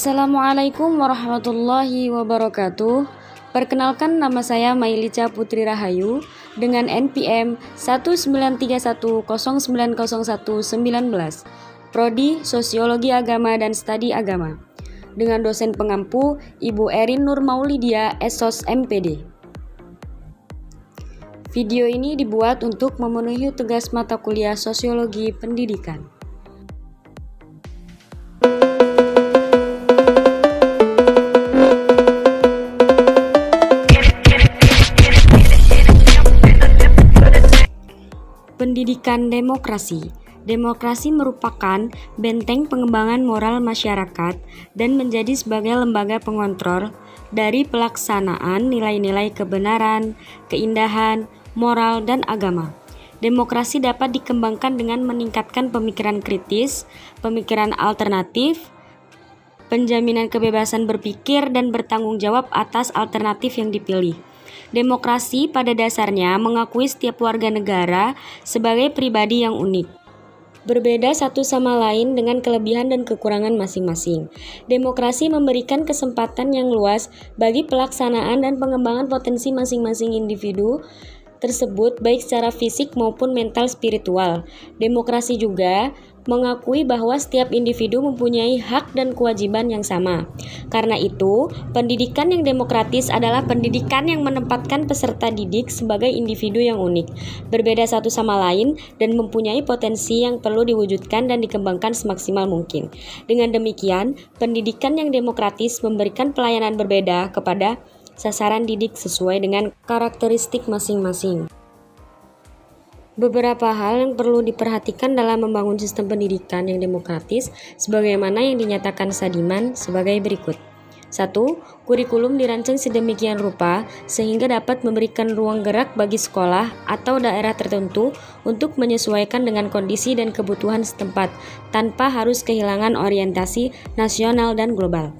Assalamualaikum warahmatullahi wabarakatuh. Perkenalkan, nama saya Mailica Putri Rahayu dengan NPM 193109019, Prodi Sosiologi Agama dan Studi Agama, dengan dosen pengampu Ibu Erin Nur Maulidia, Esos MPD. Video ini dibuat untuk memenuhi tugas mata kuliah Sosiologi Pendidikan. Pendidikan demokrasi. Demokrasi merupakan benteng pengembangan moral masyarakat dan menjadi sebagai lembaga pengontrol dari pelaksanaan nilai-nilai kebenaran, keindahan, moral, dan agama. Demokrasi dapat dikembangkan dengan meningkatkan pemikiran kritis, pemikiran alternatif, penjaminan kebebasan berpikir, dan bertanggung jawab atas alternatif yang dipilih. Demokrasi pada dasarnya mengakui setiap warga negara sebagai pribadi yang unik, berbeda satu sama lain dengan kelebihan dan kekurangan masing-masing. Demokrasi memberikan kesempatan yang luas bagi pelaksanaan dan pengembangan potensi masing-masing individu tersebut, baik secara fisik maupun mental spiritual. Demokrasi juga mengakui bahwa setiap individu mempunyai hak dan kewajiban yang sama. Karena itu, pendidikan yang demokratis adalah pendidikan yang menempatkan peserta didik sebagai individu yang unik, berbeda satu sama lain, dan mempunyai potensi yang perlu diwujudkan dan dikembangkan semaksimal mungkin. Dengan demikian, pendidikan yang demokratis memberikan pelayanan berbeda kepada sasaran didik sesuai dengan karakteristik masing-masing. Beberapa hal yang perlu diperhatikan dalam membangun sistem pendidikan yang demokratis sebagaimana yang dinyatakan Sadiman sebagai berikut. 1. Kurikulum dirancang sedemikian rupa sehingga dapat memberikan ruang gerak bagi sekolah atau daerah tertentu untuk menyesuaikan dengan kondisi dan kebutuhan setempat tanpa harus kehilangan orientasi nasional dan global.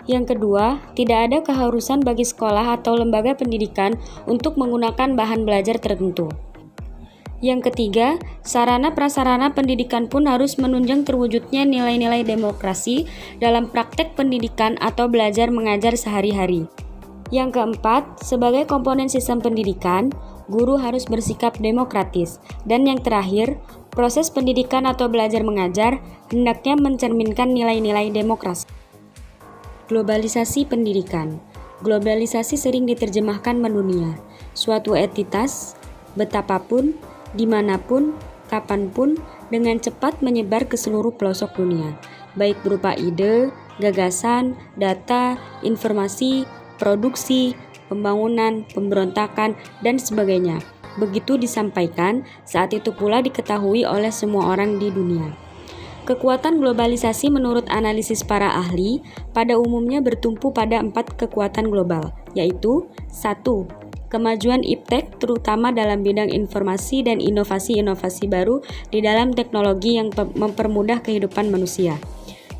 Yang kedua, tidak ada keharusan bagi sekolah atau lembaga pendidikan untuk menggunakan bahan belajar tertentu. Yang ketiga, sarana-prasarana pendidikan pun harus menunjang terwujudnya nilai-nilai demokrasi dalam praktek pendidikan atau belajar mengajar sehari-hari. Yang keempat, sebagai komponen sistem pendidikan, guru harus bersikap demokratis. Dan yang terakhir, proses pendidikan atau belajar mengajar hendaknya mencerminkan nilai-nilai demokrasi. Globalisasi pendidikan. Globalisasi sering diterjemahkan mendunia, suatu entitas, betapapun, dimanapun, kapanpun, dengan cepat menyebar ke seluruh pelosok dunia, baik berupa ide, gagasan, data, informasi, produksi, pembangunan, pemberontakan, dan sebagainya. Begitu disampaikan, saat itu pula diketahui oleh semua orang di dunia. Kekuatan globalisasi menurut analisis para ahli pada umumnya bertumpu pada 4 kekuatan global, yaitu 1. Kemajuan iptek terutama dalam bidang informasi dan inovasi-inovasi baru di dalam teknologi yang mempermudah kehidupan manusia.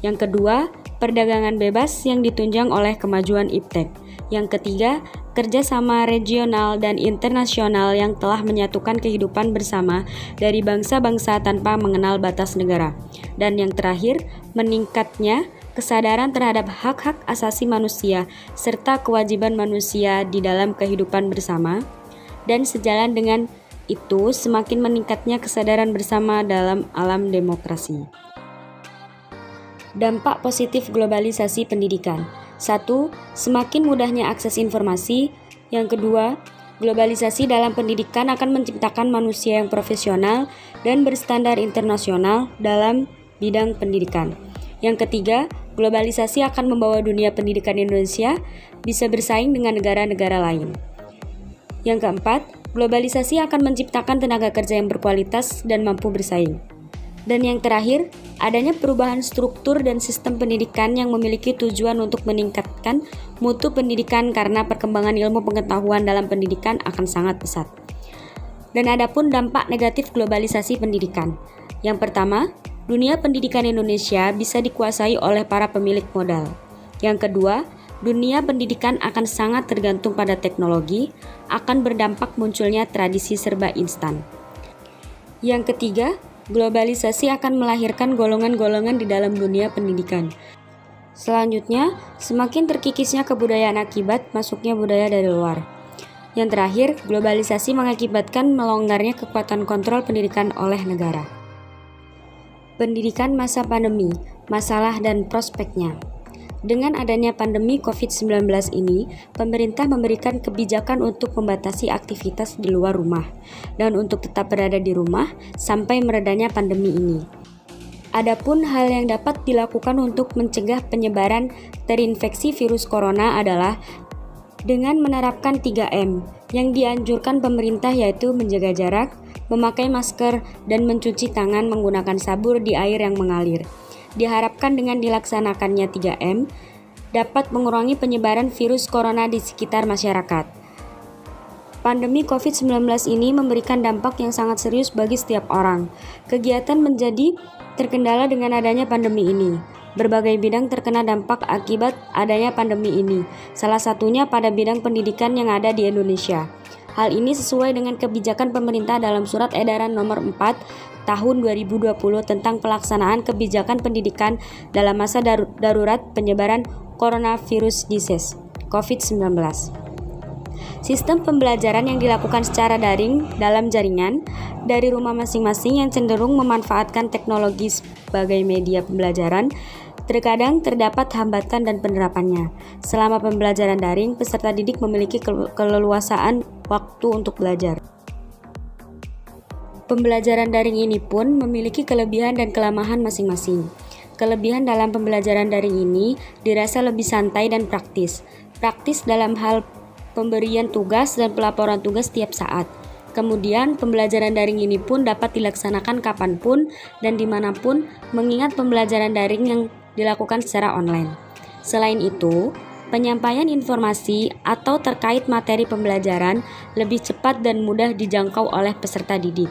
Yang kedua, perdagangan bebas yang ditunjang oleh kemajuan iptek. Yang ketiga, kerjasama regional dan internasional yang telah menyatukan kehidupan bersama dari bangsa-bangsa tanpa mengenal batas negara. Dan yang terakhir, meningkatnya kesadaran terhadap hak-hak asasi manusia serta kewajiban manusia di dalam kehidupan bersama, dan sejalan dengan itu semakin meningkatnya kesadaran bersama dalam alam demokrasi. Dampak positif globalisasi pendidikan. 1. Semakin mudahnya akses informasi. Yang kedua, globalisasi dalam pendidikan akan menciptakan manusia yang profesional dan berstandar internasional dalam bidang pendidikan. Yang ketiga, globalisasi akan membawa dunia pendidikan Indonesia bisa bersaing dengan negara-negara lain. Yang keempat, globalisasi akan menciptakan tenaga kerja yang berkualitas dan mampu bersaing. Dan yang terakhir, adanya perubahan struktur dan sistem pendidikan yang memiliki tujuan untuk meningkatkan mutu pendidikan karena perkembangan ilmu pengetahuan dalam pendidikan akan sangat pesat. Dan adapun dampak negatif globalisasi pendidikan. Yang pertama, dunia pendidikan Indonesia bisa dikuasai oleh para pemilik modal. Yang kedua, dunia pendidikan akan sangat tergantung pada teknologi, akan berdampak munculnya tradisi serba instan. Yang ketiga, globalisasi akan melahirkan golongan-golongan di dalam dunia pendidikan. Selanjutnya, semakin terkikisnya kebudayaan akibat masuknya budaya dari luar. Yang terakhir, globalisasi mengakibatkan melonggarnya kekuatan kontrol pendidikan oleh negara. Pendidikan masa pandemi, masalah dan prospeknya. Dengan adanya pandemi COVID-19 ini, pemerintah memberikan kebijakan untuk membatasi aktivitas di luar rumah dan untuk tetap berada di rumah sampai meredanya pandemi ini. Adapun hal yang dapat dilakukan untuk mencegah penyebaran terinfeksi virus corona adalah dengan menerapkan 3M yang dianjurkan pemerintah, yaitu menjaga jarak, memakai masker, dan mencuci tangan menggunakan sabun di air yang mengalir. Diharapkan dengan dilaksanakannya 3M dapat mengurangi penyebaran virus corona di sekitar masyarakat. Pandemi COVID-19 ini memberikan dampak yang sangat serius bagi setiap orang. Kegiatan menjadi terkendala dengan adanya pandemi ini. Berbagai bidang terkena dampak akibat adanya pandemi ini, salah satunya pada bidang pendidikan yang ada di Indonesia. Hal ini sesuai dengan kebijakan pemerintah dalam Surat Edaran Nomor 4 Tahun 2020 tentang pelaksanaan kebijakan pendidikan dalam masa darurat penyebaran coronavirus disease COVID-19. Sistem pembelajaran yang dilakukan secara daring dalam jaringan dari rumah masing-masing yang cenderung memanfaatkan teknologi sebagai media pembelajaran, terkadang terdapat hambatan dan penerapannya. Selama pembelajaran daring, peserta didik memiliki keleluasaan waktu untuk belajar. Pembelajaran daring ini pun memiliki kelebihan dan kelemahan masing-masing. Kelebihan dalam pembelajaran daring ini dirasa lebih santai dan praktis. Praktis dalam hal pemberian tugas dan pelaporan tugas setiap saat. Kemudian, pembelajaran daring ini pun dapat dilaksanakan kapanpun dan dimanapun, mengingat pembelajaran daring yang dilakukan secara online. Selain itu, penyampaian informasi atau terkait materi pembelajaran lebih cepat dan mudah dijangkau oleh peserta didik.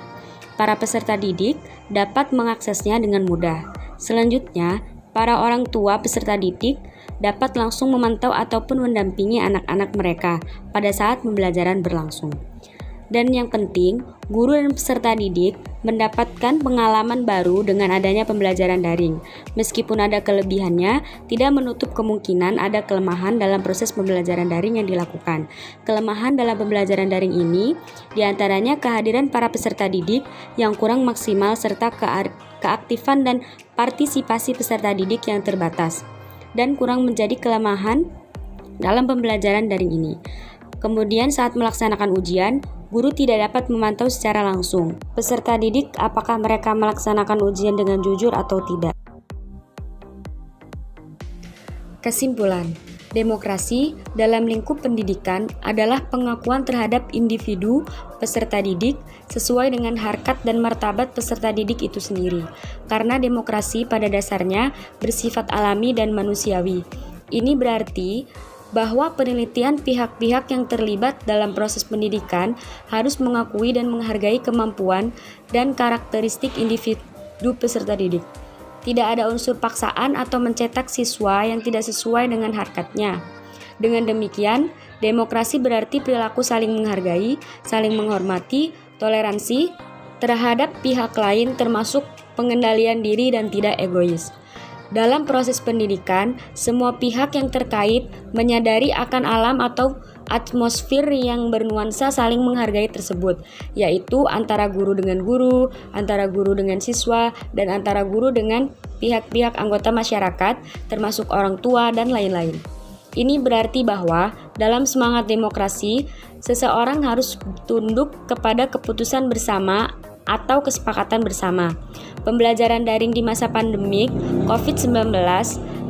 Para peserta didik dapat mengaksesnya dengan mudah. Selanjutnya, para orang tua peserta didik dapat langsung memantau ataupun mendampingi anak-anak mereka pada saat pembelajaran berlangsung. Dan yang penting, guru dan peserta didik mendapatkan pengalaman baru dengan adanya pembelajaran daring. Meskipun ada kelebihannya, tidak menutup kemungkinan ada kelemahan dalam proses pembelajaran daring yang dilakukan. Kelemahan dalam pembelajaran daring ini diantaranya kehadiran para peserta didik yang kurang maksimal serta keaktifan dan partisipasi peserta didik yang terbatas dan kurang menjadi kelemahan dalam pembelajaran daring ini. Kemudian saat melaksanakan ujian, guru tidak dapat memantau secara langsung peserta didik apakah mereka melaksanakan ujian dengan jujur atau tidak. Kesimpulan, demokrasi dalam lingkup pendidikan adalah pengakuan terhadap individu peserta didik sesuai dengan harkat dan martabat peserta didik itu sendiri. Karena demokrasi pada dasarnya bersifat alami dan manusiawi. Ini berarti bahwa penelitian pihak-pihak yang terlibat dalam proses pendidikan harus mengakui dan menghargai kemampuan dan karakteristik individu peserta didik. Tidak ada unsur paksaan atau mencetak siswa yang tidak sesuai dengan harkatnya. Dengan demikian, demokrasi berarti perilaku saling menghargai, saling menghormati, toleransi terhadap pihak lain termasuk pengendalian diri dan tidak egois. Dalam proses pendidikan, semua pihak yang terkait menyadari akan alam atau atmosfer yang bernuansa saling menghargai tersebut, yaitu antara guru dengan guru, antara guru dengan siswa, dan antara guru dengan pihak-pihak anggota masyarakat, termasuk orang tua dan lain-lain. Ini berarti bahwa dalam semangat demokrasi, seseorang harus tunduk kepada keputusan bersama atau kesepakatan bersama. Pembelajaran daring di masa pandemik COVID-19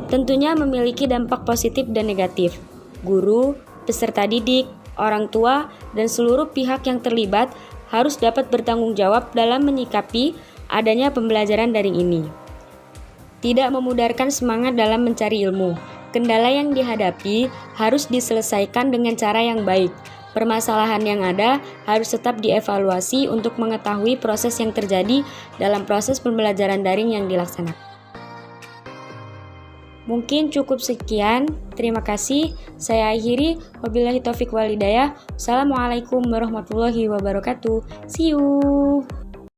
tentunya memiliki dampak positif dan negatif. Guru, peserta didik, orang tua, dan seluruh pihak yang terlibat harus dapat bertanggung jawab dalam menyikapi adanya pembelajaran daring ini. Tidak memudarkan semangat dalam mencari ilmu. Kendala yang dihadapi harus diselesaikan dengan cara yang baik. Permasalahan yang ada harus tetap dievaluasi untuk mengetahui proses yang terjadi dalam proses pembelajaran daring yang dilaksanakan. Mungkin cukup sekian. Terima kasih. Saya akhiri. Wabillahi taufiq wal hidayah. Assalamualaikum warahmatullahi wabarakatuh. See you.